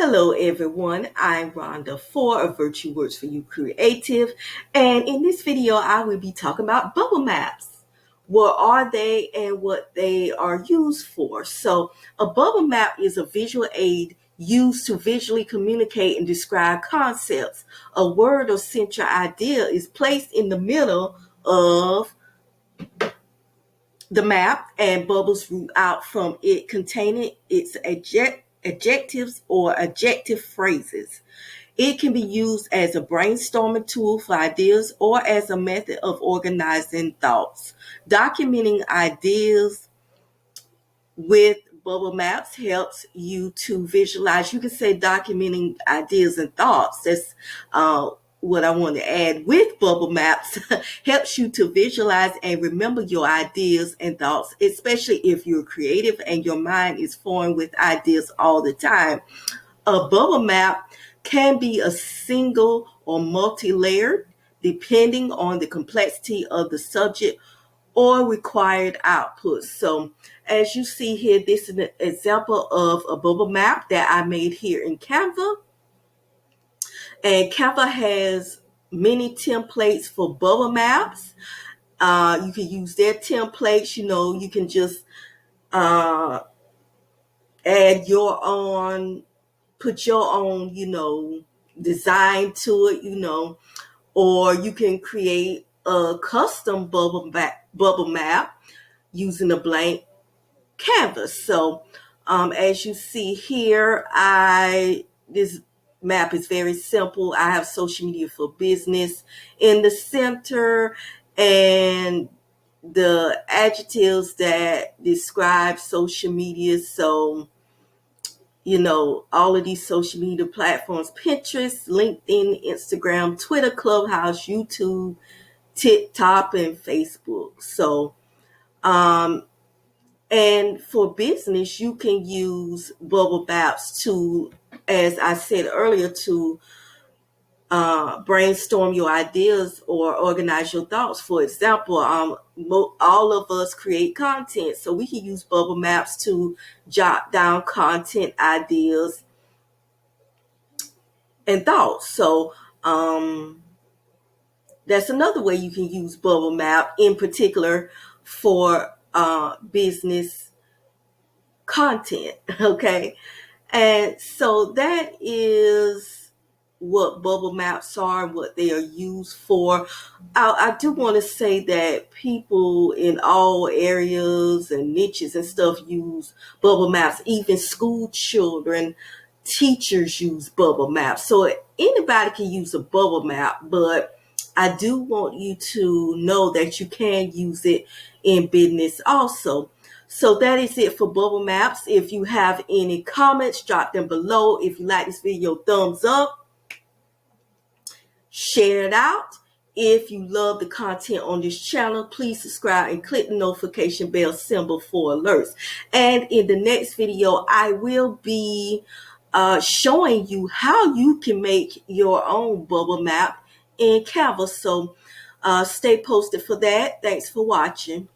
Hello everyone, I'm Rhonda Fore of Virtu Works for You Creative, and in this video I will be talking about bubble maps. What are they and what they are used for? So a bubble map is a visual aid used to visually communicate and describe concepts. A word or central idea is placed in the middle of the map and bubbles root out from it, containing its adjectives or adjective phrases. It can be used as a brainstorming tool for ideas or as a method of organizing thoughts. Documenting ideas with bubble maps helps you to visualize. You can say documenting ideas and thoughts. That's what I want to add with bubble maps. Helps you to visualize and remember your ideas and thoughts, especially if you're creative and your mind is formed with ideas all the time. A bubble map can be a single or multi-layered depending on the complexity of the subject or required output. So as you see here, this is an example of a bubble map that I made here in Canva. And Canva has many templates for bubble maps. You can use their templates. You can just add your own, put your own, design to it, or you can create a custom bubble map using a blank canvas. So as you see here, this map is very simple. I have social media for business in the center and the adjectives that describe social media. So, all of these social media platforms: Pinterest, LinkedIn, Instagram, Twitter, Clubhouse, YouTube, TikTok, and Facebook. So, and for business, you can use bubble maps to, as I said earlier, to brainstorm your ideas or organize your thoughts. For example, all of us create content, so we can use bubble maps to jot down content ideas and thoughts. So that's another way you can use bubble map, in particular for business content. Okay. And so that is what bubble maps are, what they are used for. I do want to say that people in all areas and niches and stuff use bubble maps. Even school children, teachers use bubble maps. So anybody can use a bubble map, but I do want you to know that you can use it in business also. So that is it for bubble maps. If you have any comments, drop them below. If you like this video, thumbs up. Share it out. If you love the content on this channel, please subscribe and click the notification bell symbol for alerts. And in the next video, I will be showing you how you can make your own bubble map in Canva. So stay posted for that. Thanks for watching.